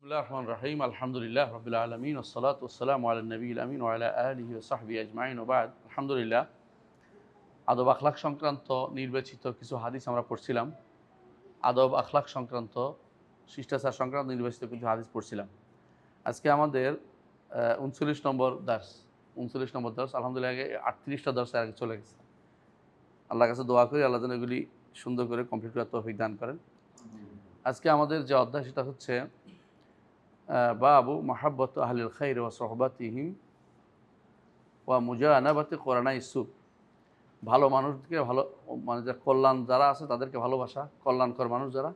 বিসমিল্লাহির রহমানির রহিম আলহামদুলিল্লাহ রাব্বিল আলামিন ওয়াসসালাতু ওয়াসসালামু আলা নবিয়িল আমিন ওয়া আলা আলিহি ওয়া সাহবিহি আজমাইন ওয়া বা'দ। আলহামদুলিল্লাহ, আদব আখলাক সংক্রান্ত নির্বাচিত কিছু হাদিস আমরা পড়ছিলাম। আদব আখলাক সংক্রান্ত, শিষ্টাচার সংক্রান্ত নির্বাচিত কিছু হাদিস পড়ছিলাম। আজকে আমাদের ৩৯ নম্বর দার্স। ৩৯ নম্বর দার্স। আলহামদুলিল্লাহ, আগে ৩৮টা দার্সের আগে চলে গেছে। আল্লাহর কাছে দোয়া করি আল্লাহ যেন এগুলি সুন্দর করে কমপ্লিট করার তৌফিক দান করেন। আজকে আমাদের যে অধ্যায় সেটা হচ্ছে বাবু মাহাব্বত আহলিল খাইর ওয়া সোহবাতিহিম ওয়া মুজানাবাতি কোরআনাই সুব। ভালো মানুষকে ভালো, মানে যারা কল্যাণ যারা আছে তাদেরকে ভালোবাসা, কল্যাণকর মানুষ যারা,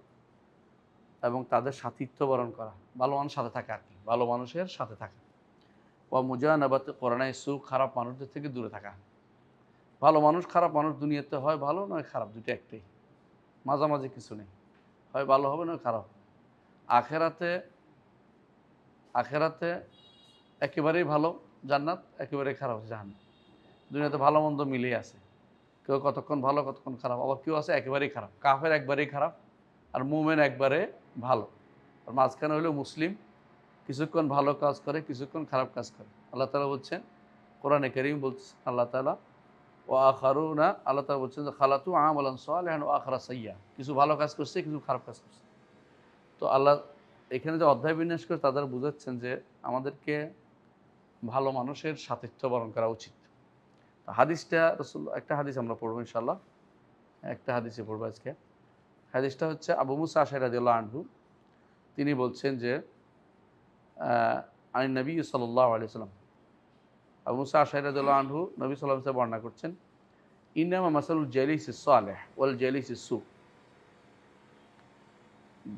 এবং তাদের সাথিত্ব বরণ করা, ভালো মানুষের সাথে থাকা আর কি, ভালো মানুষের সাথে থাকা। ওয়া মুজানাবাতি কোরআনাই সুব, খারাপ মানুষদের থেকে দূরে থাকা। ভালো মানুষ খারাপ মানুষ দুনিয়াতে হয় ভালো নয় খারাপ, দুটো একটাই, মাঝামাঝি কিছু নেই, হয় ভালো হবে নয় খারাপ। আখেরাতে আখেরাতে একেবারেই ভালো জান্নাত, একেবারেই খারাপ জাহান্নাম। দুনিয়াতে ভালো মন্দ মিলিয়ে আছে, কেউ কতক্ষণ ভালো কতক্ষণ খারাপ, আবার কেউ আছে একেবারেই খারাপ, কাফের একবারেই খারাপ আর মুমিন একবারে ভালো। আর মাঝখানে হলো মুসলিম, কিছুক্ষণ ভালো কাজ করে কিছুক্ষণ খারাপ কাজ করে। আল্লাহ তাআলা বলছেন, কোরআনে কারীম বলছেন আল্লাহ তাআলা, ও আখারুনা, আল্লাহ তাআলা বলছেন যে খালাতু আমালান সালিহান ওয়া আখরা সাইয়্যা, কিছু ভালো কাজ করছে কিছু খারাপ কাজ করছে। তো আল্লাহ এখানে যে অধ্যায় বিন্যাস করে তাদের বুঝাচ্ছেন যে আমাদেরকে ভালো মানুষের সাথিত্ব বরণ করা উচিত। হাদিসটা একটা হাদিস আমরা পড়বো ইনশাল্লাহ, একটা হাদিসে পড়বো আজকে। হাদিসটা হচ্ছে আবু মুসা আশআরী রাদিয়াল্লাহু আনহু, তিনি বলছেন যে আন নবী সাল্লাল্লাহু আলাইহি ওয়াসাল্লাম, আবু মুসা আশআরী রাদিয়াল্লাহু আনহু নবী সাল্লাল্লাহু আলাইহি ওয়াসাল্লাম বর্ণনা করছেন, ইন্নামা মাসালুল জালিসিস সালিহ ওয়াল জালিসিস সু।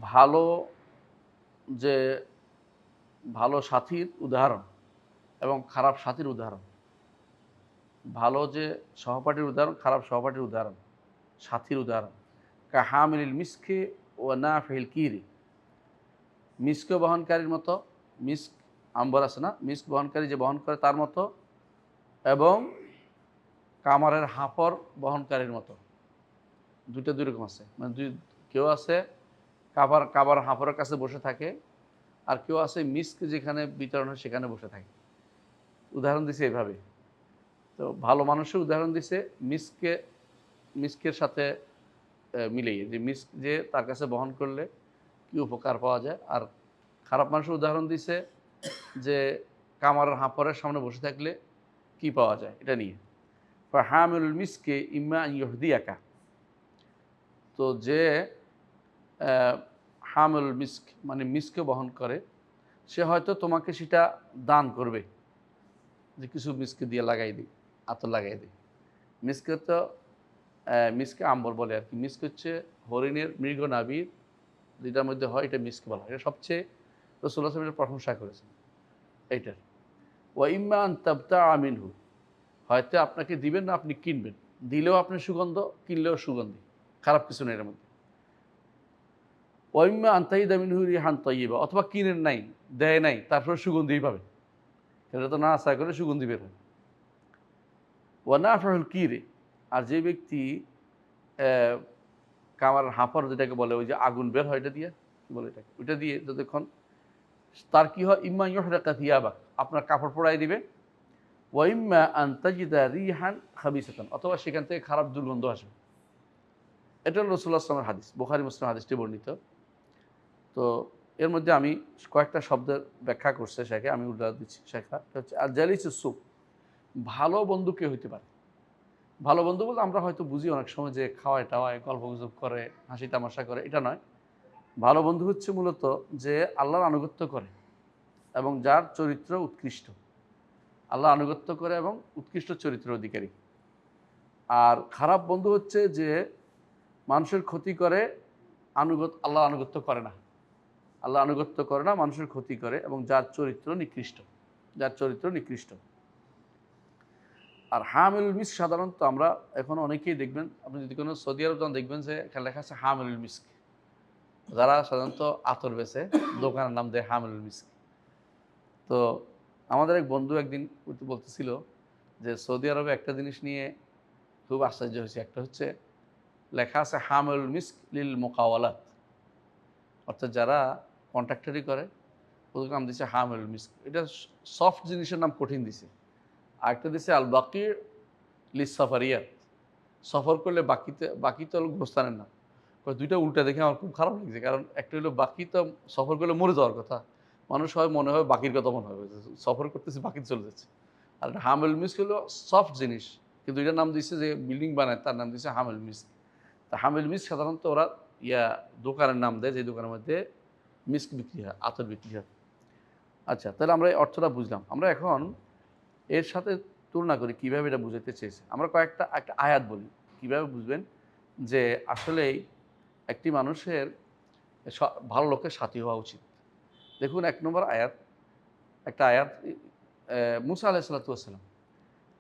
ভালো যে ভালো সাথীর উদাহরণ এবং খারাপ সাথীর উদাহরণ, ভালো যে সহপাঠীর উদাহরণ, খারাপ সহপাঠীর উদাহরণ, সাথীর উদাহরণ। কাহামিলিল মিসকে ও নাফিল কিরি, মিস্ক বহনকারীর মতো, মিস্ক আম্বর আছে না, মিস্ক বহনকারী যে বহন করে তার মতো, এবং কামারের হাঁপর বহনকারীর মতো। দুইটা দুই রকম আছে, মানে কেউ আছে কাবার হাঁপরের কাছে বসে থাকে, আর কেউ আছে মিস্ক যেখানে বিতরণ হয় সেখানে বসে থাকে। উদাহরণ দিছে এইভাবে। তো ভালো মানুষের উদাহরণ দিছে মিস্কের সাথে মিলেই, যে মিস্ক যে তার কাছে বহন করলে কি উপকার পাওয়া যায়। আর খারাপ মানুষের উদাহরণ দিছে যে কামারের হাঁপরের সামনে বসে থাকলে কি পাওয়া যায় এটা নিয়ে। হামিলুল মিসকে ইম্মা ইহদিয়াকা, তো যে হামিলুল মিস্ক মানে মিস্কে বহন করে, সে হয়তো তোমাকে সেটা দান করবে, যে কিছু মিস্কে দিয়ে লাগাই দিই, আতর লাগাই দিই। মিস্কে তো মিস্কে আম্বর বলে আর কি। মিস্ক হচ্ছে হরিণের মৃগ নাভির যেটার মধ্যে হয়, এটা মিস্ক বলা হয়। এটা সবচেয়ে রাসূলুল্লাহ সাল্লাল্লাহু আলাইহি ওয়াসাল্লাম প্রশংসা করেছেন এইটার। ওয়া ইম্মা আন তাবতাআ মিনহু, হয়তো আপনাকে দিবেন না, আপনি কিনবেন, দিলেও আপনি সুগন্ধ, কিনলেও সুগন্ধি, খারাপ কিছু নেই এর মধ্যে। ওয়া ইম্মা আন তাজিদা মিনহু রিহান তাইয়্যিবা, অথবা কিনেন নাই, দেয় নাই, তারপরে সুগন্ধিই পাবেন। এটা তো না আশা করে সুগন্ধি বের হয়। ওয়া নাফিউল কিরি, আর যে ব্যক্তি কামার হাঁপার যেটাকে বলে, ওই যে আগুন বের হয়, এটা দিয়ে কি বলে এটাকে, ওইটা দিয়ে যতক্ষণ তার কি হয়, ইম্মা ইউহরাকা থিয়াবাক, আপনার কাপড় পরাই দিবে। ওয়া ইম্মা আন তাজিদা রিহান খাবিসাতান, অথবা সেখান থেকে খারাপ দুর্গন্ধ আসবে। এটা হলো রাসূলুল্লাহ সাল্লাল্লাহু আলাইহি ওয়াসাল্লামের হাদিস, বুখারী মুসলিম হাদিসটি বর্ণিত। তো এর মধ্যে আমি কয়েকটা শব্দের ব্যাখ্যা করছে শেখে, আমি উদাহরণ দিচ্ছি। শেখা এটা হচ্ছে আর জালিসুস সুক, ভালো বন্ধু কে হইতে পারে। ভালো বন্ধু বলতে আমরা হয়তো বুঝি অনেক সময় যে খাওয়ায় টাওয়ায়, গল্পগুজব করে, হাসি তামাশা করে, এটা নয়। ভালো বন্ধু হচ্ছে মূলত যে আল্লাহর আনুগত্য করে এবং যার চরিত্র উৎকৃষ্ট, আল্লাহ আনুগত্য করে এবং উৎকৃষ্ট চরিত্রের অধিকারী। আর খারাপ বন্ধু হচ্ছে যে মানুষের ক্ষতি করে, আল্লাহ আনুগত্য করে না, আল্লাহ আনুগত্য করে না, মানুষের ক্ষতি করে, এবং যার চরিত্র নিকৃষ্ট, যার চরিত্র নিকৃষ্ট। আর হামিলুল মিস্ক সাধারণত আমরা এখন অনেকেই দেখবেন, আপনি যদি কোনো সৌদি আরব যান দেখবেন যে এখানে লেখা আছে হামিলুল মিস্ক। যারা সাধারণত আতর বেচে দোকানের নাম দেয় হামিলুল মিস্ক। তো আমাদের এক বন্ধু একদিন বলতেছিল যে সৌদি আরবে একটা জিনিস নিয়ে খুব আশ্চর্য হয়েছে। একটা হচ্ছে লেখা আছে হামিলুল মিস্ক লিল মুকাওয়ালাত, অর্থাৎ যারা কন্ট্রাক্টরি করে ওদের নাম দিছে হামিলুল মিস্ক। এটা সফট জিনিসের নাম কঠিন দিছে। আরেকটা দিছে আল বাকির লিস সাফারিয়াত, সফর করলে বাকি তো হলো গোস্তানের নাম। দুইটা উল্টা দেখে আমার খুব খারাপ লাগছে, কারণ একটা হলো বাকি তো সফর করলে মরে যাওয়ার কথা, মানুষ হয় মনে হয় বাকির কথা মনে হবে, সফর করতেছে বাকি চলে যাচ্ছে। আর হামিল মিস্ক হলো সফট জিনিস, কিন্তু এটার নাম দিচ্ছে যে বিল্ডিং বানায় তার নাম দিচ্ছে হামিল মিস্ক। তা হামিল মিস্ক সাধারণত ওরা দোকানের নাম দেয়, যে দোকানের মধ্যে মিস্ক বিক্রি হয়, আতর বিক্রি হয়। আচ্ছা, তাহলে আমরা এই অর্থটা বুঝলাম। আমরা এখন এর সাথে তুলনা করি কীভাবে এটা বুঝাতে চেয়েছে। আমরা একটা আয়াত বলি, কীভাবে বুঝবেন যে আসলেই একটি মানুষের ভালো লোকের সাথী হওয়া উচিত। দেখুন ১ নম্বর আয়াত, একটা আয়াত মুসা আলাইহিস সালাতু ওয়াস সালাম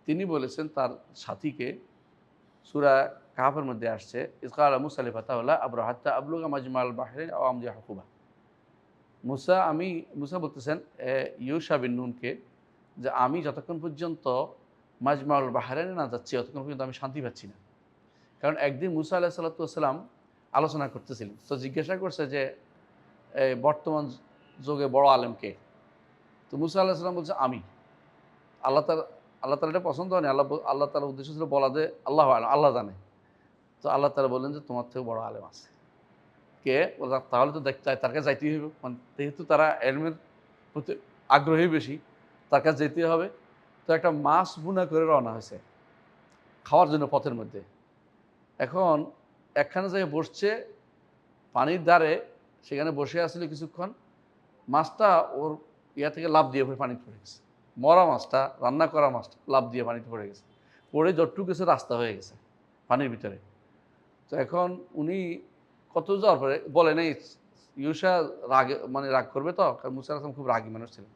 তিনি বলেছেন তার সাথীকে, সূরা কাহফের মধ্যে আসছে, ইয ক্বালা মুসা লিফাতাহু আবরাহু হাত্তা আবলুগা মাজমাল বাহরাইন আও আমদিয়া হুকুবা। মুসা বলতেছেন ইউশা বিন নুনকে, যে আমি যতক্ষণ পর্যন্ত মাজমাউল বাহরাইনে না যাচ্ছি ততক্ষণ পর্যন্ত আমি শান্তি পাচ্ছি না। কারণ একদিন মুসা আলাইহিস সালাতু ওয়াস সালাম আলোচনা করতেছিলেন, তো জিজ্ঞাসা করছে যে বর্তমান যুগে বড় আলেম কে? তো মুসা আলাইহিস সালাম বলছে আমি। আল্লাহ তাআলা এটা পছন্দ হয়নি। আল্লাহ তাআলার উদ্দেশ্য ছিল বলা যে আল্লাহু আ'লাম, আল্লাহ জানে। তো আল্লাহ তাআলা বললেন যে তোমার থেকে বড় আলেম আছে। কে? বললাম তাহলে তো তার কাছে যাইতেই হইব, মানে যেহেতু তারা এলমের প্রতি আগ্রহী বেশি, তার কাছে যেতে হবে। তো একটা মাছ বুনা করে রওনা হয়েছে খাওয়ার জন্য পথের মধ্যে। এখন একখানে যেয়ে বসছে পানির ধারে, সেখানে বসে আসছিল কিছুক্ষণ, মাছটা ওর থেকে লাফ দিয়ে পানিতে পড়ে গেছে। মরা মাছটা, রান্না করা মাছটা লাফ দিয়ে পানিতে পড়ে গেছে। পড়ে যতটুকু গেছে রাস্তা হয়ে গেছে পানির ভিতরে। তো এখন উনি কত যাওয়ার পরে বলে নেই, ইউসা রাগ করবে তো, কারণ মুসা আলাইহিস সালাম খুব রাগী মানুষ ছিলেন,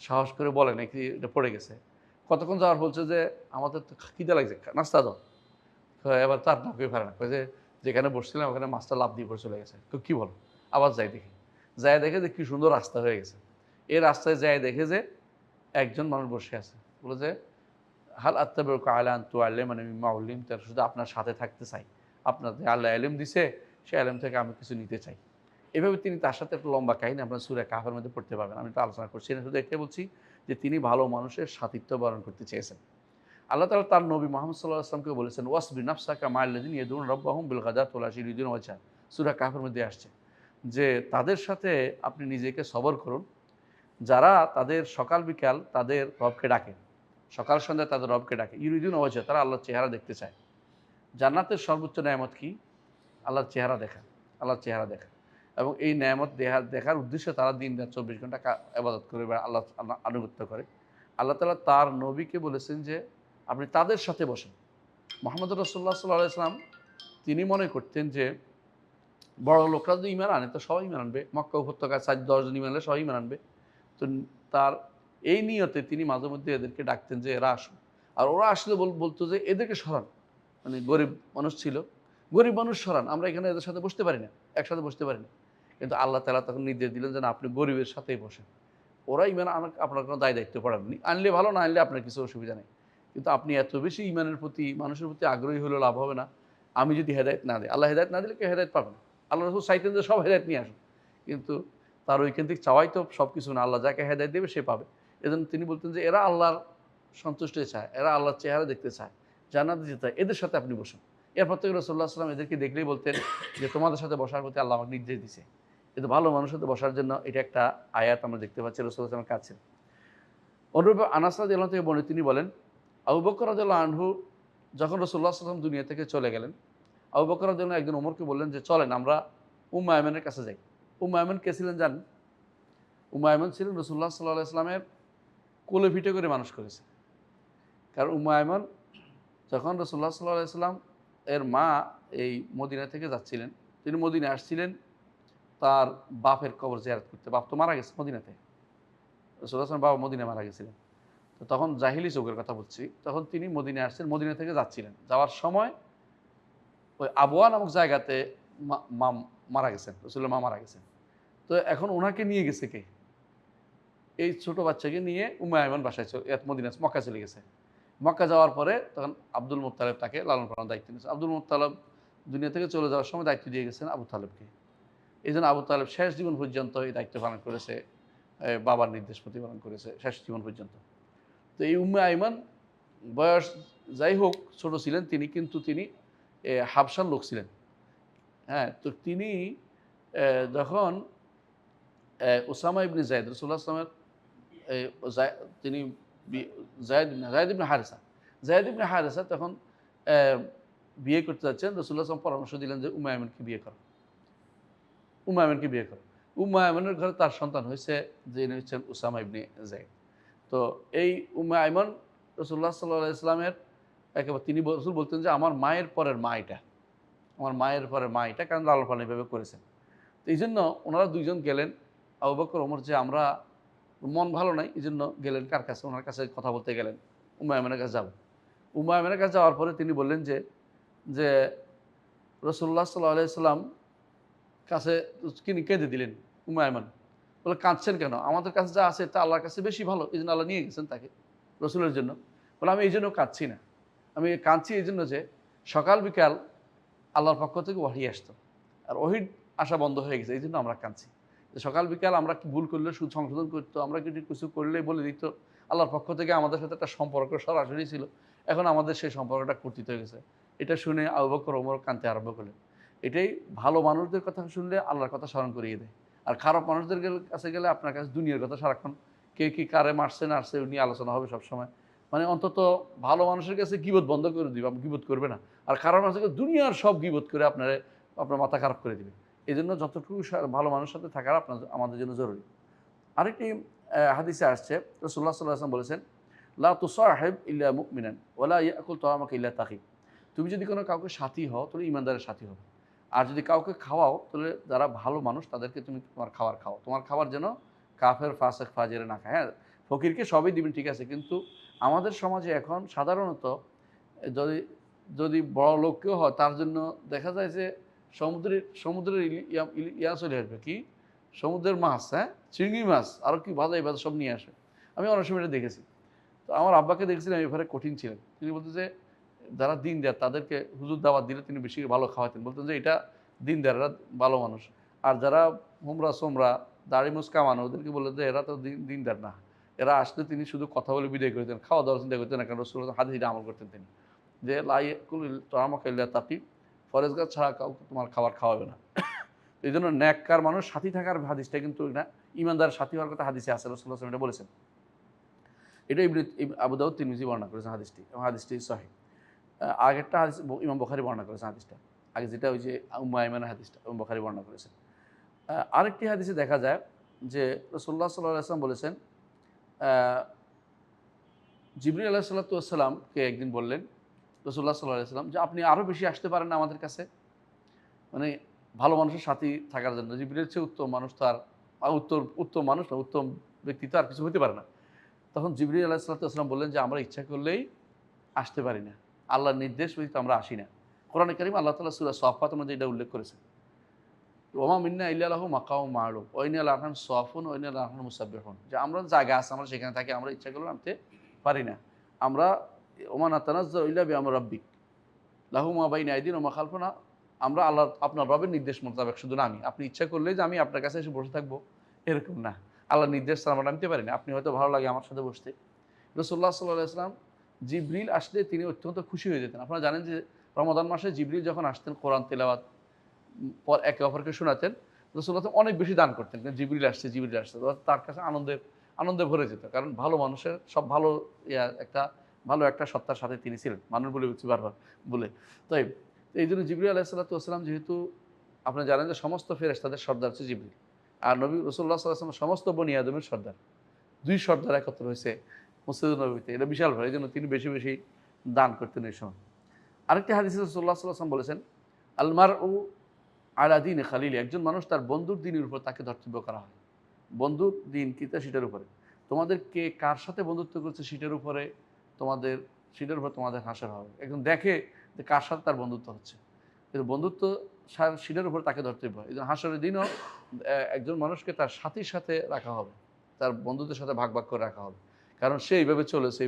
সাহস করে বলে নাই কি এটা পড়ে গেছে। কতক্ষণ যাওয়ার বলছে যে আমাদের তো খিদে লাগছে, নাস্তা দাও। এবার তার না কেউ পারে না, যে যেখানে বসছিলাম ওখানে মাছটা লাফ দিয়ে পড়ে চলে গেছে। তো কী বলো, আবার যাই দেখি, দেখে যে কী সুন্দর রাস্তা হয়ে গেছে। এই রাস্তায় দেখে যে একজন মানুষ বসে আছে, বলে যে হাল আত্তাবিউকা আলা আন তুআল্লিমানি মিম্মা উল্লিমতা, শুধু আপনার সাথে থাকতে চাই, আপনার যে আল্লাহ ইলম দিছে সেই ইলম থেকে আমি কিছু নিতে চাই। এভাবে তিনি তার সাথে একটা লম্বা কাহিনী আপনার সূরা কাহফের মধ্যে পড়তে পারবেন। আমি তো আলোচনা করছি না, শুধু এটাই বলছি যে তিনি ভালো মানুষের সাথিত্ব বরণ করতে চেয়েছেন। আল্লাহ তাআলা তার নবী মুহাম্মদ সাল্লাল্লাহু আলাইহি ওয়াসাল্লামকে বলেছেন, ওয়াসবির নাফসাকা মা'আল্লাযিনা ইয়াদউনা রাব্বাহুম বিল গাদাতি ওয়াল আশি ইউরিদুনা ওয়াজহা। সূরা কাহফের মধ্যে আসছে যে তাদের সাথে আপনি নিজেকে সবর করুন, যারা তাদের সকাল বিকাল তাদের রবকে ডাকে, সকাল সন্ধ্যায় তাদের রবকে ডাকে, ইউরিদুনা ওয়াজহা, তারা আল্লাহর চেহারা দেখতে চায়। জান্নাতের সর্বোচ্চ নেয়ামত কি? আল্লাহর চেহারা দেখা, আল্লাহর চেহারা দেখা। এবং এই নেয়ামত দেখার উদ্দেশ্যে তারা দিন রাত 24 ঘন্টা ইবাদত করে বা আল্লাহ আনুগত্য করে। আল্লাহ তাআলা তার নবীকে বলেছেন যে আপনি তাদের সাথে বসেন। মুহাম্মদ রাসূলুল্লাহ সাল্লাল্লাহু আলাইহি ওয়াসাল্লাম তিনি মনে করতেন যে বড় লোকরা যদি ঈমান আনে তো সবাই ঈমান আনবে, মক্কা উপত্যকায় 4-10 জন ঈমান আনলে সবাই ঈমান আনবে। তো তার এই নিয়তে তিনি মাঝে মধ্যে এদেরকে ডাকতেন যে এরা আসুন। আর ওরা আসলে বলতো যে এদেরকে সরান, মানে গরিব মানুষ ছিল, গরিব মানুষ সরান, আমরা এখানে এদের সাথে বসতে পারি না, একসাথে বসতে পারি না। কিন্তু আল্লাহ তাআলা তখন নির্দেশ দিলেন যে না, আপনি গরিবের সাথেই বসেন। ওরা ঈমান আপনার কোনো দায়িত্ব পড়াননি, আনলে ভালো, না আনলে আপনার কিছু অসুবিধা নেই। কিন্তু আপনি এত বেশি ঈমানের প্রতি, মানুষের প্রতি আগ্রহী হলেও লাভ হবে না আমি যদি হেদায়েত না দিই। আল্লাহ হেদায়েত না দিলে কেউ হেদায়েত পাবে না। আল্লাহ রাসূল চাইতেন যে সব হেদায়েত নিয়ে আসুন, কিন্তু তার ঐকান্তিক চাওয়াই তো সব কিছু না, আল্লাহ যাকে হেদায়েত দেবে সে পাবে। এজন্য তিনি বলতেন যে এরা আল্লাহর সন্তুষ্টি চায়, এরা আল্লাহর চেহারা দেখতে চায়, জান্নাতে যেতে চায়, এদের সাথে আপনি বসুন। এরপর থেকে রাসূলুল্লাহ সাল্লাল্লাহু আলাইহি ওয়াসাল্লাম এদেরকে দেখলেই বলতেন যে তোমাদের সাথে বসার প্রতি আল্লাহ আমাকে নির্দেশ দিয়েছে। কিন্তু ভালো মানুষের সাথে বসার জন্য এটা একটা আয়াত আমরা দেখতে পাচ্ছি রাসূলুল্লাহ সাল্লাল্লাহু আলাইহি ওয়াসাল্লামের কাছে। অনুরূপে আনাস রাদিয়াল্লাহু থেকে বর্ণিত, তিনি বলেন আবু বকর রাদিয়াল্লাহু আনহু যখন রাসূলুল্লাহ সাল্লাল্লাহু আলাইহি ওয়াসাল্লাম দুনিয়া থেকে চলে গেলেন, আবু বকর রাদিয়াল্লাহু আনহু একদিন ওমরকে বললেন যে চলেন আমরা উম্মে আয়মানের কাছে যাই। উম্মে আয়মান কে ছিলেন জানেন? উম্মে আয়মান ছিলেন রাসূলুল্লাহ সাল্লাল্লাহু আলাইহি ওয়াসাল্লামের কোলে পিঠে করে মানুষ করেছে। কারণ উম্মে আয়মান যখন রাসূলুল্লাহ সাল্লাল্লাহু আলাইহি ওয়াসাল্লাম এর মা এই মদিনা থেকে যাচ্ছিলেন, তিনি মদিনায় আসছিলেন তার বাপের কবর জিয়ারত করতে। বাপ তো মারা গেছে মদিনাতে, রাসূলুল্লাহ সাল্লাল্লাহু আলাইহি ওয়াসাল্লাম বাবা মদিনায় মারা গেছিলেন। তো তখন জাহিলি যুগের কথা বলছি, তখন তিনি মদিনায় আসছেন, মদিনা থেকে যাচ্ছিলেন, যাওয়ার সময় ওই আবওয়া নামক জায়গাতে মা মারা গেছেন, রাসূলের মা মারা গেছেন। তো এখন ওনাকে নিয়ে গেছে কে? এই ছোট বাচ্চাকে নিয়ে উম্মে আয়মান বাসায় মদিনা মক্কা চলে গেছে। মক্কা যাওয়ার পরে তখন আব্দুল মুত্তালিব তাকে লালন পালনের দায়িত্ব নিয়েছে। আব্দুল মুত্তালিব দুনিয়া থেকে চলে যাওয়ার সময় দায়িত্ব দিয়ে গেছেন আবু তালেবকে। এই জন্য আবু তালেব শেষ জীবন পর্যন্ত এই দায়িত্ব পালন করেছে। বাবার নির্দেশ প্রতিপালন করেছে শেষ জীবন পর্যন্ত। তো এই উম্মে আইমান বয়স যাই হোক ছোট ছিলেন তিনি, কিন্তু তিনি হাবশার লোক ছিলেন। হ্যাঁ, তো তিনি যখন উসামা ইবনে যায়েদ রাসূলুল্লাহ সাল্লাল্লাহু আলাইহি ওয়াসাল্লামের তিনি যায়েদ ইবনে হারেসা, তখন বিয়ে করতে যাচ্ছেন। রাসূলুল্লাহ সাল্লাল্লাহু আলাইহি ওয়াসাল্লাম পরামর্শ দিলেন যে উম্মে আইমানকে বিয়ে করো, উম্মে আইমানের ঘরে তার সন্তান হয়েছে, যিনি হচ্ছেন উসামা ইবনে যায়েদ। তো এই উম্মে আইমান রাসূলুল্লাহ সাল্লাল্লাহু আলাইহি ওয়াসাল্লামের একেবারে, তিনি রাসূল বলতেন যে আমার মায়ের পরের মা এটা, আমার মায়ের পরের মা এটা, কারণ লালন পালন এভাবে করেছেন। তো এই জন্য ওনারা দুইজন গেলেন, আবু বকর ওমর, যে আমরা মন ভালো নাই, এই জন্য গেলেন কার কাছে? ওনার কাছে কথা বলতে গেলেন, উম্মে আইমানের কাছে যাব। উম্মে আইমানের কাছে যাওয়ার পরে তিনি বললেন যে যে রাসূলুল্লাহ সাল্লাল্লাহু আলাইহি ওয়াসাল্লাম কাছে তিনি কেঁদে দিলেন। উম্মে আইমান বলে, কাঁদছেন কেন? আমাদের কাছে যা আছে তা আল্লাহর কাছে বেশি ভালো, এই জন্য আল্লাহ নিয়ে গেছেন তাকে রসুলের জন্য। বলে, আমি এই জন্য কাঁদছি না, আমি কাঁদছি এই জন্য যে সকাল বিকাল আল্লাহর পক্ষ থেকে ওহী আসতো, আর ওহীর আসা বন্ধ হয়ে গেছে, এই জন্য আমরা কাঁদছি। সকাল বিকাল আমরা কি ভুল করলে সংশোধন করতো, আমরা কিছু করলে বলে দিত, আল্লাহর পক্ষ থেকে আমাদের সাথে একটা সম্পর্ক সরাসরি ছিল, এখন আমাদের সেই সম্পর্কটা কর্তৃত হয়ে গেছে। এটা শুনে আবু বকর ওমর কাঁদতে আরম্ভ করলেন। এটাই ভালো মানুষদের কথা শুনলে আল্লাহর কথা স্মরণ করিয়ে দেয়, আর খারাপ মানুষদের কাছে গেলে আপনার কাছে দুনিয়ার কথা সারাক্ষণ, কে কি কারে মারছে না আসছে নিয়ে আলোচনা হবে সবসময়। মানে অন্তত ভালো মানুষের কাছে গীবত বন্ধ করে দিবে, গীবত করবে না, আর খারাপ মানুষের কাছে দুনিয়ার সব গীবত করে আপনার মাথা খারাপ করে দিবে। এই জন্য যতটুকু ভালো মানুষের সাথে থাকার আমাদের জন্য জরুরি। আরেকটি হাদিসে আসছে, রাসূলুল্লাহ সাল্লাল্লাহু আলাইহি ওয়াসাল্লাম বলেছেন, লা তুসাহিব ইল্লা মুমিনান ওয়ালা ইয়াকুল তাআমাকা ইল্লা তাকি। তুমি যদি কোনো কাউকে সাথী হও তাহলে ইমানদারের সাথী হবে, আর যদি কাউকে খাওয়াও তাহলে যারা ভালো মানুষ তাদেরকে তুমি তোমার খাবার খাও, তোমার খাবার যেন কাফের ফাসেক ফাজেরে না খায়। হ্যাঁ, ফকিরকে সবই দিবেন ঠিক আছে, কিন্তু আমাদের সমাজে এখন সাধারণত যদি যদি বড় লোককেও হয় তার জন্য দেখা যায় যে সমুদ্রের ইয়া চলে আসবে, কি সমুদ্রের মাছ, হ্যাঁ চিংড়ি মাছ, আরও কি ভাজা এই ভাজা সব নিয়ে আসে। আমি অনেক সময় এটা দেখেছি। তো আমার আব্বাকে দেখেছিলাম এবারে কঠিন ছিলেন, তিনি বলতেন যে যারা দিন দেয় তাদেরকে হুজুর দাওয়াত দিলে তিনি বেশি ভালো খাওয়াতেন, বলতেন যে এটা দিন দেয়ারা ভালো মানুষ, আর যারা হুমরা সোমরা দাড়ি মুছ কামানো ওদেরকে বললেন যে এরা তো দিনদার না, এরা আসলে তিনি শুধু কথা বলে বিদায় করতেন, খাওয়া দাওয়া চিন্তা করতেন না, কারণ রসুল্লাহ হাদিসটা আমল করতেন তিনি, যে লাইকুল তোরামাকা ইল্লা তাকি, ফরেজগার ছাড়া কাউকে তোমার খাবার খাওয়াবে না। এই জন্য ন্যাক্কার মানুষ সাথী থাকার হাদিসটা কিন্তু না, ইমানদার সাথী হওয়ার কথা হাদিসে আছে, রাসূলুল্লাহ সাল্লাল্লাহু আলাইহি ওয়াসাল্লাম এটা বলেছেন। এটা আবু দাউদ তিরমিজি বর্ণনা করেছেন হাদিসটি, এবং হাদিসটি সহিহ। আগেরটা হাদিস ইমাম বুখারী বর্ণনা করেছেন হাদিসটা, আগে যেটা ওই যে উম্মে আইমানের হাদিসটা ইমাম বুখারী বর্ণনা করেছেন। আরেকটি হাদিসে দেখা যায় যে রাসূলুল্লাহ সাল্লাল্লাহু আলাইহি ওয়াসাল্লাম বলেছেন, জিবরীল আলাইহিস সালাতু ওয়াস সালামকে একদিন বললেন রাসূলুল্লাহ সাল্লাল্লাহু আলাইহি ওয়াসাল্লাম যে আপনি আরও বেশি আসতে পারেন না আমাদের কাছে, মানে ভালো মানুষের সাথী থাকার জন্য। জিবরীলের চেয়ে উত্তম মানুষ তো আর উত্তম মানুষ না, উত্তম ব্যক্তি তো আর কিছু হতে পারে না। তখন জিবরীল আলাইহিস সালাতু ওয়াস সালাম বললেন যে আমরা ইচ্ছা করলেই আসতে পারি না, আল্লাহর নির্দেশ ব্যতীত আমরা আসি না। কোরআনে কারীম আল্লাহ তাআলা সূরা সাফফাত মধ্যে এটা উল্লেখ করেছেন, ওমা মিন্না ইল্লা লাহু মাকামুন মা'লুম ওয়া ইন্না লানাহনু সাফুন ওয়া ইন্না লানাহনু মুসাব্বিহুন, যে আমরা জায়গা আছে আমরা সেখানে থাকি, আমরা ইচ্ছা করলে নামতে পারি না। আমরা ওমা নাতানাজ্জালু ইল্লা বিআমরি রাব্বিক লাহু মা বাইনা আইদিনা ওয়া মা খালফানা, আমরা আল্লাহ আপনার রবের নির্দেশ মোতাবেক শুধু নামি, আপনি ইচ্ছা করলেই যে আমি আপনার কাছে এসে বসে থাকবো এরকম না, আল্লাহর নির্দেশ ছাড়া আমরা নামতে পারি না। আপনি হয়তো ভালো লাগে আমার সাথে বসতে। রাসূলুল্লাহ সাল্লাল্লাহু আলাইহি ওয়াসাল্লাম জিবরিল আসলে তিনি অত্যন্ত খুশি হয়ে যেতেন। আপনারা জানেন যে রমাদান মাসে জিবরিল যখন আসতেন কোরআন তেলাওয়াত পর একে অপরকে শোনাতেন, রাসূলুল্লাহ অনেক বেশি দান করতেন, জিবরিল আসছে তার কাছে আনন্দে ভরে যেত, কারণ ভালো মানুষের সব ভালো ভালো একটা সত্তার সাথে তিনি ছিলেন, মানুষ বলে বলছি বারবার বলে। তাই এই জন্য জিবরিল আলাইহিস সালাতু ওয়াস সালাম, যেহেতু আপনারা জানেন যে সমস্ত ফেরেশতাদের সর্দার হচ্ছে জিবরিল, আর নবী রাসূলুল্লাহ সাল্লাল্লাহু আলাইহি ওয়াসাল্লাম সমস্ত বনি আদমের সর্দার, দুই সর্দার একত্র হয়েছে মসজিদুন নববীতে, এটা বিশাল ভাই, এই জন্য তিনি বেশি বেশি দান করতেন এই সময়। আরেকটি হাদিসে রাসূলুল্লাহ সাল্লাল্লাহু আলাইহি ওয়াসাল্লাম বলেছেন, আল মারউ আলা দীনি খালিলি, একজন মানুষ তার বন্ধুর দিনের উপর তাকে ধর্তব্য করা হয়। বন্ধুর দিন কিতা সেটার উপরে, তোমাদের কে কার সাথে বন্ধুত্ব করছে সেটার উপরে তোমাদের হাসর হবে। একজন দেখে যে কার সাথে তার বন্ধুত্ব হচ্ছে, কিন্তু বন্ধুত্ব সেটার উপর তাকে ধর্তব্য হয়। এই জন্য হাসরের দিনও একজন মানুষকে তার সাথীর সাথে রাখা হবে, তার বন্ধুদের সাথে ভাগ ভাগ করে রাখা হবে, কারণ সে এইভাবে চলেছে।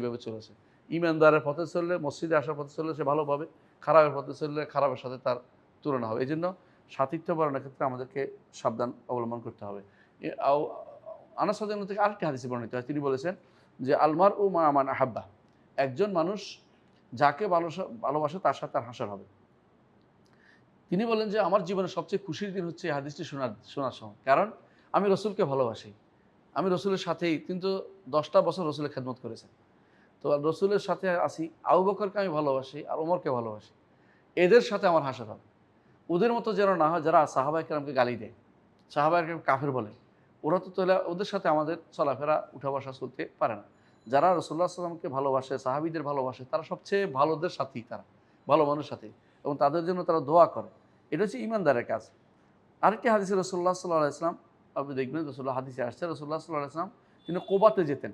ইমানদারের পথে চললে, মসজিদে আসার পথে চললে সে ভালো পাবে, খারাপের পথে চললে খারাপের সাথে তার তুলনা হবে। এই জন্য সাথীত্ব বাড়ানোর ক্ষেত্রে আমাদেরকে সাবধান অবলম্বন করতে হবে। আনাস রাদিয়াল্লাহু থেকে আরেকটি হাদিসে বর্ণিত হয়, তিনি বলেছেন যে আলমার ও মা মান আহাব্বা, একজন মানুষ যাকে ভালোবাসে তার সাথে তার হাসর হবে। তিনি বলেন যে আমার জীবনের সবচেয়ে খুশির দিন হচ্ছে এই হাদিসটি শোনার সময়, কারণ আমি রসুলকে ভালোবাসি, আমি রসুলের সাথেই, কিন্তু 10টা বছর রসুলের খেদমত করেছেন, তো রসুলের সাথে আসি, আবু বকরকে আমি ভালোবাসি আর ওমরকে ভালোবাসি, এদের সাথে আমার হাসর হবে। ওদের মতো যেন না হয় যারা সাহাবায়ে কেরামকে গালি দেয়, সাহাবায়ে কেরাম কাফের বলে, ওরা তো তাহলে ওদের সাথে আমাদের চলাফেরা উঠা বসা চলতে পারে না। যারা রাসূলুল্লাহ সাল্লাল্লাহু আলাইহি ওয়াসাল্লামকে ভালোবাসে, সাহাবীদের ভালোবাসে, তারা সবচেয়ে ভালোদের সাথেই, তারা ভালো মানুষের সাথে, এবং তাদের জন্য তারা দোয়া করে। এটা হচ্ছে ঈমানদারের কাজ। আরেকটি হাদিসে রাসূলুল্লাহ সাল্লাল্লাহু আলাইহি ওয়াসাল্লাম, আপনি দেখবেন রাসূলুল্লাহ হাদিসে আসছে, রাসূলুল্লাহ সাল্লাল্লাহু আলাইহি ওয়াসাল্লাম তিনি কোবাতে যেতেন,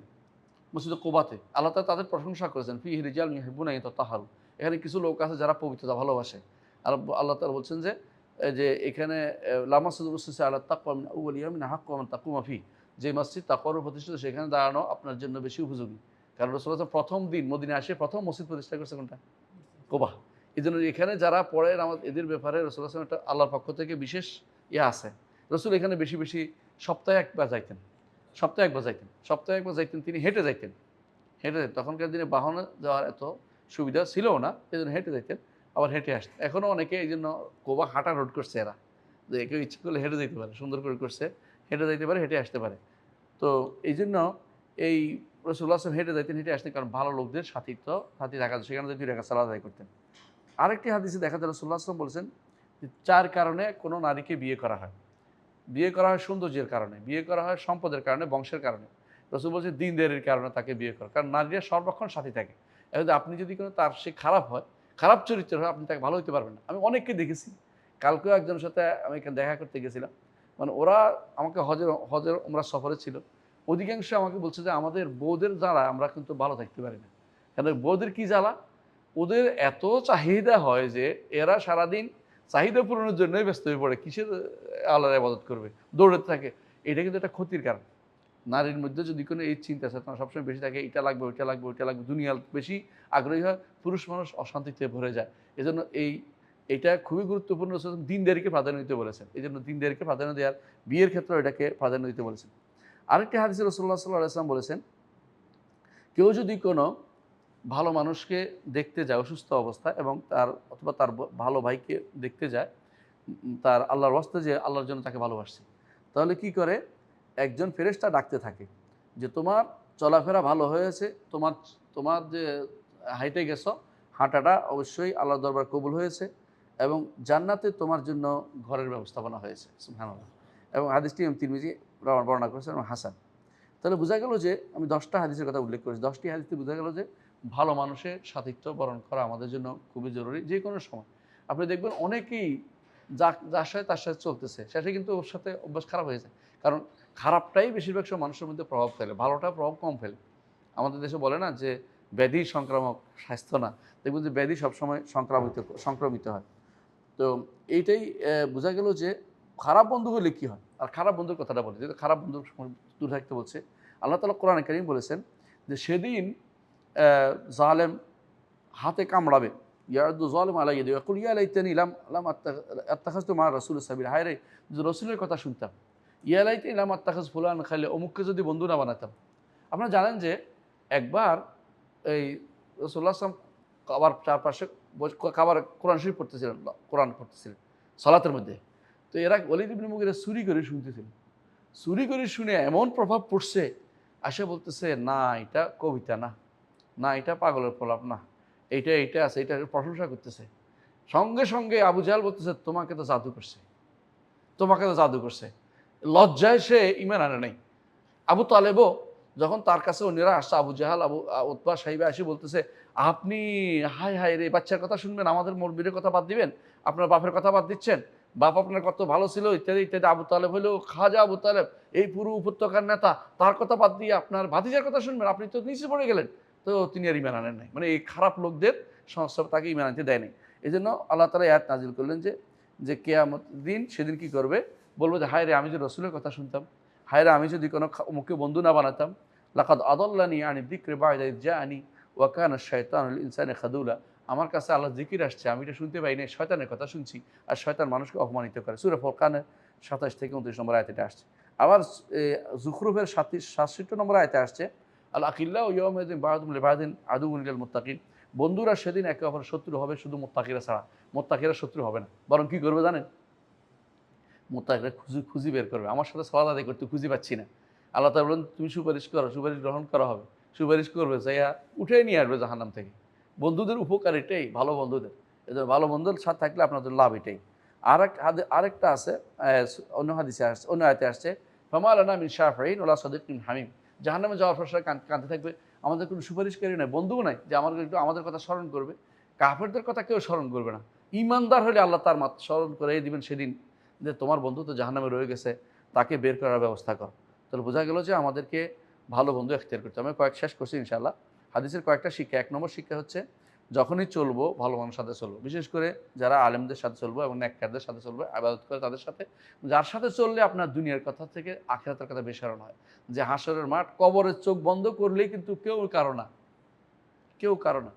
মসজিদে কোবাতে। আল্লাহ তাআলা তাদের প্রশংসা করেছেন, ফিহি রিজালুন ইউহিব্বুনা আন ইয়াতাতাহহারু, এখানে কিছু লোক আছে যারা পবিত্রতা ভালোবাসে। আর আল্লাহ তাআলা বলছেন যে এখানে লামাসুদুর রসুল আলা তাকওয়া মিন আউয়াল ইয়ামিন হাক্কু মান তাকুমা ফি, যে মসজিদ তাকওয়ার উপর প্রতিষ্ঠিত সেখানে দাঁড়ানো আপনার জন্য বেশি উপযোগী। কারণ রাসূলুল্লাহ প্রথম দিন মদিনায় এসে প্রথম মসজিদ প্রতিষ্ঠা করেছে কোনটা? কোবা। এই জন্য এখানে যারা পড়ে নামাজ, এদের ব্যাপারে রাসূলুল্লাহ সাল্লাল্লাহু আলাইহি ওয়াসাল্লাম একটা আল্লাহর পক্ষ থেকে বিশেষ আছে। রাসূল এখানে বেশি বেশি সপ্তাহে একবার যাইতেন, সপ্তাহে একবার যাইতেন, সপ্তাহে একবার যাইতেন, তিনি হেঁটে যাইতেন, হেঁটে যেতেন। তখনকার দিনে বাহনে যাওয়ার এত সুবিধা ছিল না, এই জন্য হেঁটে যাইতেন, আবার হেঁটে আসতেন। এখনও অনেকে এই জন্য কোবা হাঁটা রোড করছে এরা, যে কেউ ইচ্ছে করলে হেঁটে যেতে পারে, সুন্দর করে করছে, হেঁটে যাইতে পারে, হেঁটে আসতে পারে। তো এই জন্য এই রাসূলুল্লাহ সাল্লাল্লাহু আলাইহি ওয়াসাল্লাম হেঁটে যাইতেন, হেঁটে আসতেন, কারণ ভালো লোকদের সাথী থাকা, সেখানে যদি 2 রাকাত সালাত আদায় করতেন। আরেকটি হাদিসে দেখা যায় রাসূলুল্লাহ সাল্লাল্লাহু আলাইহি ওয়াসাল্লাম বলেছেন যে 4 কারণে কোনো নারীকে বিয়ে করা হয়। বিয়ে করা হয় সৌন্দর্যের কারণে, বিয়ে করা হয় সম্পদের কারণে, বংশের কারণে। রাসূল বলছেন দ্বীনদারির কারণে তাকে বিয়ে করা, কারণ নারীরা সর্বক্ষণ সাথী থাকে। এখন আপনি যদি কোনো তার সে খারাপ হয়, খারাপ চরিত্রের হয়, আপনি তাকে ভালো হইতে পারবেন না। আমি অনেককে দেখেছি, কালকেও একজনের সাথে আমি এখানে দেখা করতে গেছিলাম, মানে ওরা আমাকে হজের উমরা সফরে ছিল, অধিকাংশ আমাকে বলছে যে আমাদের বউদের জ্বালা আমরা কিন্তু ভালো থাকতে পারি না। কেন বউদের কি জ্বালা, ওদের এত চাহিদা হয় যে এরা সারাদিন চাহিদা পূরণের জন্যই ব্যস্ত হয়ে পড়ে, কিসের আল্লাহর ইবাদত করবে, দৌড়াতে থাকে। এটা কিন্তু একটা ক্ষতির কারণ। নারীর মধ্যে যদি কোনো এই চিন্তা চেতনা সবসময় বেশি থাকে, এটা লাগবে, ওইটা লাগবে, ওইটা লাগবে, দুনিয়ার বেশি আগ্রহী হয়, পুরুষ মানুষ অশান্তিতে ভরে যায়। এজন্য এইটা খুবই গুরুত্বপূর্ণ। দ্বীনদারিকে প্রাধান্য দিতে বলেছেন, এই জন্য দ্বীনদারিকে প্রাধান্য দেওয়ার, বিয়ের ক্ষেত্রে এটাকে প্রাধান্য দিতে বলেছেন। আরেকটি হাদিসে রাসূলুল্লাহ সাল্লাল্লাহু আলাইহি ওয়াসাল্লাম বলেছেন, কেউ যদি কোনো ভালো মানুষকে দেখতে যায় অসুস্থ অবস্থায়, এবং তার অথবা তার ভালো ভাইকে দেখতে যায়, তার আল্লাহর ওয়াস্তে যে আল্লাহর জন্য তাকে ভালোবাসছে, তাহলে কি করে, একজন ফেরেশতা ডাকতে থাকে যে তোমার চলাফেরা ভালো হয়েছে, তোমার যে হাইটে গেছো, হাঁটাটা অবশ্যই আল্লাহর দরবার কবুল হয়েছে, এবং জান্নাতে তোমার জন্য ঘরের ব্যবস্থাপনা হয়েছে। সুবহানাল্লাহ। এবং হাদিসটি ইমাম তিরমিজি বর্ণনা করেছেন এবং হাসান। তাহলে বোঝা গেল যে আমি 10টা হাদিসের কথা উল্লেখ করেছি, 10টি হাদিসে বোঝা গেল যে ভালো মানুষের সাথিত্ব বরণ করা আমাদের জন্য খুবই জরুরি। যে কোনো সময় আপনি দেখবেন অনেকেই যার সাথে তার সাথে চলতেছে, সেটা কিন্তু ওর সাথে অভ্যাস খারাপ হয়ে যায়, কারণ খারাপটাই বেশিরভাগ সময় মানুষের মধ্যে প্রভাব ফেলে, ভালোটা প্রভাব কম ফেলে। আমাদের দেশে বলে না যে ব্যাধি সংক্রামক, স্বাস্থ্য না। দেখবেন যে ব্যাধি সবসময় সংক্রমিত হয়। তো এইটাই বোঝা গেল যে খারাপ বন্ধু হলে কী হয়। আর খারাপ বন্ধুর কথাটা বলি, যেহেতু খারাপ বন্ধুর দূর থাকতে বলছে, আল্লাহ তাআলা কোরআনে কারীম বলেছেন যে সেদিন জালেম হাতে কামড়াবে, ইয়াদু জালিম আলা ইয়াদি ইয়াকুল ইয়া লাইতানি লাম আত্তাখাযতু মা রাসূল সাবিলা, হায় রে যদি রসুলের কথা শুনতাম, ইয়া লাইতানি লাম আত্তাখায ফুলান খালিলা, অমুককে যদি বন্ধু না বানাতাম। আপনারা জানেন যে একবার এই রাসূলুল্লাহ সাল্লাল্লাহু আলাইহি ওয়াসাল্লাম কাবার চারপাশে কাবার কোরআন শরীফ পড়তেছিলেন, কোরআন পড়তেছিলেন সালাতের মধ্যে। তো এরা ওলীদ ইবনে মুগীরা চুরি করে শুনতেছিল, চুরি করে শুনে এমন প্রভাব পড়ছে, আসে বলতেছে না এটা কবিতা না, না এটা পাগলের প্রলাপ না, এইটা আছে, এইটার প্রশংসা করতেছে। সঙ্গে সঙ্গে আবু জাহেল বলতেছে তোমাকে তো জাদু করছে, তোমাকে তো জাদু করছে। লজ্জায় সে ঈমান আনে নাই। আবু তালেবও যখন তার কাছে অন্যরা আসছে, আবু জাহাল, উতবা সাহিবা এসে বলতেছে আপনি হায় হায় রে বাচ্চার কথা শুনবেন, আমাদের মুরব্বির কথা বাদ দিবেন, আপনার বাপের কথা বাদ দিচ্ছেন, বাপ আপনার কত ভালো ছিল, ইত্যাদি ইত্যাদি। আবু তালেব হইল খাজা আবু তালেব, এই পুরো উপত্যকার নেতা, তার কথা বাদ দিয়ে আপনার ভাতিজার কথা শুনবেন, আপনি তো নিচে পড়ে গেলেন। তো তিনি আর ঈমান আনেন নাই, মানে এই খারাপ লোকদের সংস্রব তাকে ঈমান আনতে দেয় নাই। এই জন্য আল্লাহ তাআলা আয়াত নাজিল করলেন যে কিয়ামত দিন, সেদিন কি করবে, বলবো যে হায় রে আমি যদি রসুলের কথা শুনতাম, হায় রে আমি যদি কোনো মুখে বন্ধু না বানাতাম, লাকাদ আদাল্লানি আনি যিকরি বা'দা ইয জাআনি ওয়া কানা আশ-শাইতানু লিল ইনসানি খাযুলা, আমার কাছে আল্লাহর জিকির আসছে, আমি এটা শুনতে পাই না, শয়তানের কথা শুনছি, আর শয়তান মানুষকে অপমানিত করে। সূরা ফুরকানের 27 থেকে 29 নম্বর আয়াতে এটা আসছে। আবার জুখরুফের 67 নম্বর আয়াতে আসছে, আল আকিল্লাহু ইয়াওমাইযিন বা'দুহুম লিবা'দিন আদুউন লিল মুত্তাকিন। বন্ধুরা সেদিন একে অপরের শত্রু হবে, শুধু মুত্তাকিরা ছাড়া। মুত্তাকিরা শত্রু হবে না, বরং কি করবে জানেন? মুত্তাকিরা খুঁজি বের করবে। আমার সাথে সালাত আদায় করতে খুঁজে পাচ্ছি না। আল্লাহ তাআলা বলেন, তুমি সুপারিশ করো, সুপারিশ গ্রহণ করা হবে। সুপারিশ করবে, যাইয়া উঠাই নিয়ে আসবে জাহান্নাম থেকে। বন্ধুদের উপকার এটাই, ভালো বন্ধুদের। এদের ভালো বন্ধুর সাথে থাকলে আপনাদের লাভ এটাই। আরেকটা আছে, অন্য হাদিসে আসছে, অন্য আয়াতে আসছে, ফামা লানা মিন শাফিঈন ওয়ালা সাদিকিন হামিম। জাহান্নামে যাওয়ার পর সে কাঁদতে থাকবে, আমাদের কোনো সুপারিশকারী নাই, বন্ধুও নাই যে একটু আমাদের কথা স্মরণ করবে। কাফেরদের কথা কেউ স্মরণ করবে না। ঈমানদার হলে আল্লাহ তার স্মরণ করে দিবেন সেদিন, যে তোমার বন্ধু তো জাহান্নামে রয়ে গেছে, তাকে বের করার ব্যবস্থা কর। তাহলে বোঝা গেল যে আমাদেরকে ভালো বন্ধু এখতিয়ার করতে হবে। আমি শেষ করছি ইনশাআল্লাহ। হাদিসের কয়েকটা শিক্ষা। 1 নম্বর শিক্ষা হচ্ছে, যখনই চলবো ভালো মানুষের সাথে চলবো, বিশেষ করে যারা আলেমদের সাথে চলবো এবং নেককারদের সাথে চলবো, ইবাদত করে তাদের সাথে। যার সাথে চললে আপনার দুনিয়ার কথা থেকে আখিরাতের কথা বেশারণ হয়। যে হাসরের মাঠ, কবরের চোখ বন্ধ করলেই কিন্তু কেউ কারো না, কেউ কারো না,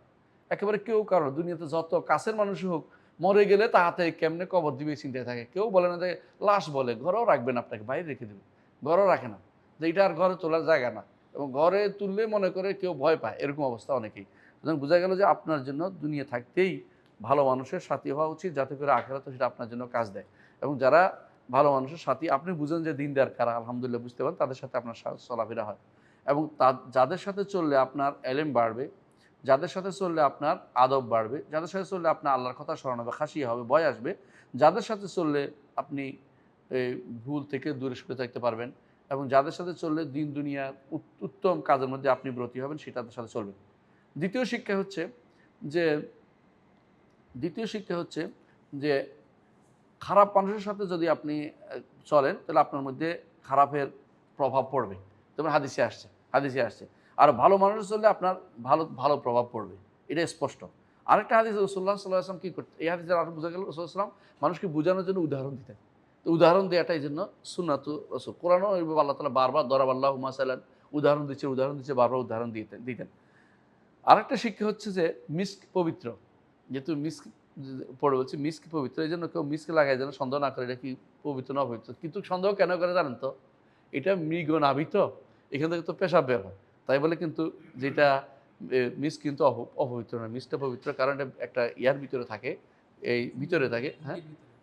একেবারে কেউ কারো না। দুনিয়াতে যত কাছের মানুষই হোক, মরে গেলে তাহাতে কেমনে কবর দিবে চিন্তায় থাকে। কেউ বলে না যে লাশ, বলে ঘরেও রাখবেন, আপনাকে বাইরে রেখে দেবে, ঘরেও রাখে না, যে এটা আর ঘরে তোলার জায়গা না। এবং ঘরে তুললে মনে করে কেউ ভয় পায়, এরকম অবস্থা অনেকেই। সুতরাং বোঝা গেল যে আপনার জন্য দুনিয়া থাকতেই ভালো মানুষের সাথী হওয়া উচিত, যাতে করে আখিরাতে সেটা আপনার জন্য কাজ দেয়। এবং যারা ভালো মানুষের সাথী, আপনি বুঝেন যে দিনদার কারা, আলহামদুলিল্লাহ বুঝতে পারেন, তাদের সাথে আপনার চলাফেরা হয়। এবং যাদের সাথে চললে আপনার এলেম বাড়বে, যাদের সাথে চললে আপনার আদব বাড়বে, যাদের সাথে চললে আপনার আল্লাহর কথা স্মরণ হবে, খাসিয়া হবে, ভয় আসবে, যাদের সাথে চললে আপনি ভুল থেকে দূরে সরে থাকতে পারবেন, এবং যাদের সাথে চললে দিন দুনিয়ার উত্তম কাজের মধ্যে আপনি ব্রতী হবেন, সেটাদের সাথে চলবেন। দ্বিতীয় শিক্ষা হচ্ছে যে যে খারাপ মানুষের সাথে যদি আপনি চলেন, তাহলে আপনার মধ্যে খারাপের প্রভাব পড়বে। যেমন হাদিসে আসছে। আর ভালো মানুষের চললে আপনার ভালো ভালো প্রভাব পড়বে, এটা স্পষ্ট। আরেকটা হাদিস, রাসূলুল্লাহ সাল্লাল্লাহু আলাইহি ওয়াসাল্লাম কী করতেন, এই হাদিসে আরও বোঝা গেল রাসূলুল্লাহ সাল্লাল্লাহু আলাইহি ওয়াসাল্লাম মানুষকে বোঝানোর জন্য উদাহরণ দিতেন। তো উদাহরণ দেওয়াটা এই জন্য সুন্নাতু রাসূল। কোরআনেও আল্লাহ তাআলা বারবার দরাবাল্লাহু মাসালান, উদাহরণ দিচ্ছে, বারবার উদাহরণ দিতেন। আরেকটা শিক্ষা হচ্ছে যে মিস্ক পবিত্র। যেহেতু মিস্ক পড়ে বলছি, মিস্ক পবিত্র, এই জন্য কেউ মিস্ক লাগায় যেন সন্দেহ না করে এটা কি পবিত্র না অপবিত্র। কিন্তু সন্দেহ কেন করে জানেন তো? এটা মৃগ নাভি তো, এখান থেকে তো পেশাব বের হয়। তাই বলে কিন্তু যেটা মিস্ক কিন্তু অপবিত্র না। মিস্কটা পবিত্র, কারণ এটা একটা ইয়ার ভিতরে থাকে, এই ভিতরে থাকে, হ্যাঁ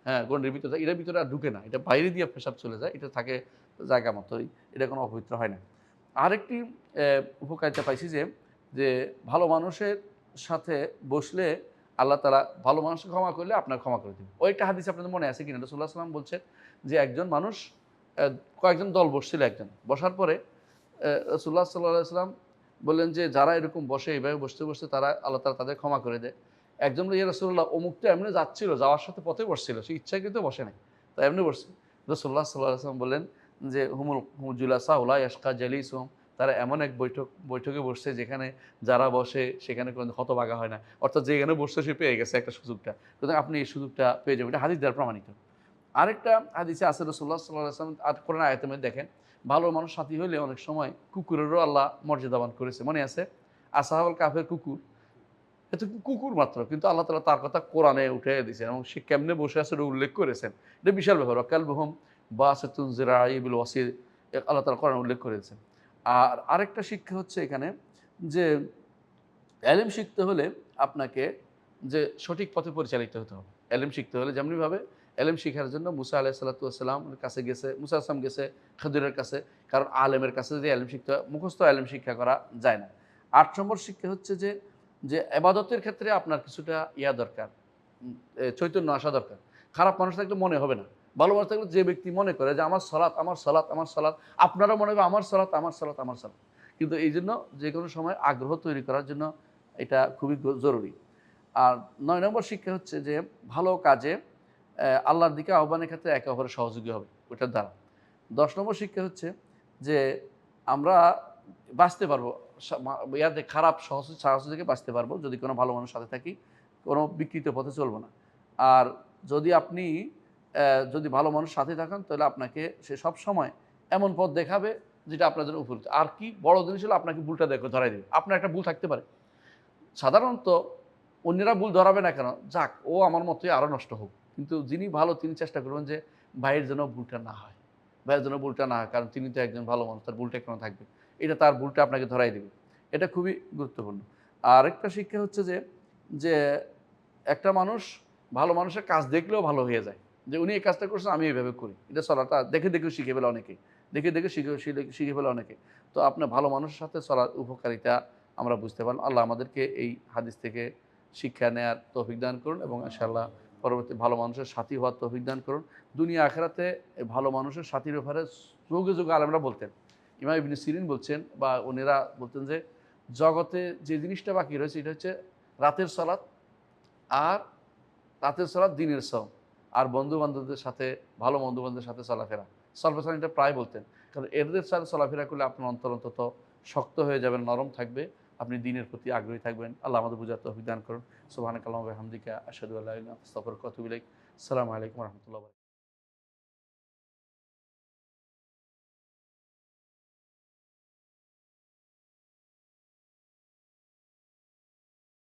হ্যাঁ, গন্ডির ভিতরে থাকে। এটার ভিতরে আর ঢুকে না, এটা বাইরে দিয়ে পেশাব চলে যায়, এটা থাকে জায়গা মতোই, এটা কোনো অপবিত্র হয় না। আরেকটি উপকারিতা পাইছি যে ভালো মানুষের সাথে বসলে আল্লাহ তাআলা ভালো মানুষকে ক্ষমা করলে আপনার ক্ষমা করে দিবেন। ওইটা হাদিস আপনাদের মনে আছে কিনা? রাসূলুল্লাহ সাল্লাল্লাহু আলাইহি ওয়াসাল্লাম বলছেন যে একজন মানুষ, কয়েকজন দল বসছিল, একজন বসার পরে রাসূলুল্লাহ সাল্লাল্লাহু আলাইহি ওয়াসাল্লাম বললেন যে যারা এরকম বসে, এইভাবে বসতে তারা আল্লাহ তাআলা তাদের ক্ষমা করে দেয়। একজন বলল, ইয়া রাসূলুল্লাহ, অমুক তো এমনি যাচ্ছিল, যাওয়ার সাথে পথে বসছিল, সে ইচ্ছাকৃত বসে নাই, তাই এমনি বসছে। রাসূলুল্লাহ সাল্লাল্লাহু আলাইহি ওয়াসাল্লাম বললেন যে হুমুল জুলাসা লা ইয়াশকা জালিসুহুম, তারা এমন এক বৈঠকে বসছে যেখানে যারা বসে সেখানে কোনো হতভাগা হয় না। অর্থাৎ যেখানে বসছে সে পেয়ে গেছে একটা সুযোগটা। সুতরাং আপনি এই সুযোগটা পেয়ে যাবেন। এটা হাদিস দ্বারা প্রমাণিত। আরেকটা হাদিসে আছে, রাসূলুল্লাহ সাল্লাল্লাহু আলাইহি ওয়াসাল্লাম আর কোরআন আয়াতের মধ্যে দেখেন, ভালো মানুষ সাথী হলে অনেক সময় কুকুরেরও আল্লাহ মর্যাদাবান করেছে। মনে আছে? আসহাবুল কাহফের কুকুর, এ তো কুকুর মাত্র, কিন্তু আল্লাহ তাআলা তার কথা কোরআনে উঠিয়ে দিয়েছেন এবং সে কেমনে বসে আছে এটা উল্লেখ করেছেন। এটা বিশাল ব্যাপার। কালবুহুম বাসিতুন যিরাই বিল ওয়াসিল, আল্লাহ তাআলা কোরআনে উল্লেখ করেছেন। আর আরেকটা শিক্ষা হচ্ছে এখানে যে এলেম শিখতে হলে আপনাকে যে সঠিক পথে পরিচালিত হতে হবে। এলেম শিখতে হলে যেমনিভাবে এলেম শিখার জন্য মুসা আলাইহিস সালাতু ওয়াস সালামের কাছে গেছে, মুসা আসলাম গেছে খিদরের কাছে, কারণ আলেমের কাছে যদি এলেম শিখতে হয়, মুখস্থ এলেম শিক্ষা করা যায় না। ৮ নম্বর শিক্ষা হচ্ছে যে ইবাদতের ক্ষেত্রে আপনার কিছুটা দরকার, চৈতন্য আসা দরকার। খারাপ মানুষ থাকলে মনে হবে না। ভালো মানুষ থাকলে যে ব্যক্তি মনে করে যে আমার সালাত, আপনারা মনে হবে আমার সালাত। কিন্তু এই জন্য যে কোনো সময় আগ্রহ তৈরি করার জন্য এটা খুবই জরুরি। আর ৯ নম্বর শিক্ষা হচ্ছে যে ভালো কাজে আল্লাহর দিকে আহ্বানের ক্ষেত্রে একে অপরের সহযোগী হবে ওটার দ্বারা। ১০ নম্বর শিক্ষা হচ্ছে যে আমরা বাঁচতে পারবো, খারাপ সাহস থেকে বাঁচতে পারবো যদি কোনো ভালো মানুষের সাথে থাকি, কোনো বিকৃত পথে চলবো না। আর যদি আপনি যদি ভালো মানুষ সাথে থাকেন, তাহলে আপনাকে সে সবসময় এমন পথ দেখাবে যেটা আপনার জন্য উপযুক্ত। আর কি বড় জিনিস হলো, আপনাকে ভুলটা ধরাই দেবে। আপনার একটা ভুল থাকতে পারে, সাধারণত অন্যরা ভুল ধরাবে না কেন, যাক ও আমার মতোই আরও নষ্ট হোক, কিন্তু যিনি ভালো তিনি চেষ্টা করবেন যে ভাইয়ের যেন ভুলটা না হয়, ভাইয়ের জন্য ভুলটা না হয়, কারণ তিনি তো একজন ভালো মানুষ, তার ভুলটা কেন থাকবে? এটা তার ভুলটা আপনাকে ধরাই দেবে। এটা খুবই গুরুত্বপূর্ণ। আরেকটা শিক্ষা হচ্ছে যে, যে একটা মানুষ ভালো মানুষের কাজ দেখলেও ভালো হয়ে যায়। যে উনি এই কাজটা করছেন, আমি এইভাবে করি। এটা চলাটা দেখে, দেখেও শিখে ফেলে অনেকে। দেখে, দেখে শিখে ফেলে অনেকে। তো আপনার ভালো মানুষের সাথে চলার উপকারিতা আমরা বুঝতে পারলাম। আল্লাহ আমাদেরকে এই হাদিস থেকে শিক্ষা নেয়ার তৌফিক দান করুন এবং ইনশাআল্লাহ পরবর্তী ভালো মানুষের সাথী হওয়ার তৌফিক দান করুন। দুনিয়া আখিরাতে এই ভালো মানুষের সাথীর ব্যাপারে যুগে, যুগে আলেমরা বলতেন। ইমাম ইবনে সিরিন বলছেন বা উনারা বলতেন যে, জগতে যে জিনিসটা বাকি রয়েছে এটা হচ্ছে রাতের সালাত আর রাতের সালাত, দিনের সওম আর বন্ধু-বান্ধবদের সাথে, ভালো বন্ধু-বান্ধবদের সাথে চলাফেরা। সলফে সালাম এটা প্রায় বলতেন। কারণ এদের সাথে চলাফেরা করলে আপনার অন্তর অন্তত শক্ত হয়ে যাবেন, নরম থাকবে। আপনি দ্বীনের প্রতি আগ্রহী থাকবেন। আল্লাহ আমাদের বুঝার তৌফিক দান করুন। সুবহানাকাল্লাহুম্মা ওয়া বিহামদিকা আশহাদু আল্লা ইলাহা ইল্লা আনতা আস্তাগফিরুকা ওয়া আতুবু ইলাইক। আসসালামু আলাইকুম ওয়া রাহমাতুল্লাহি ওয়া বারাকাতুহু।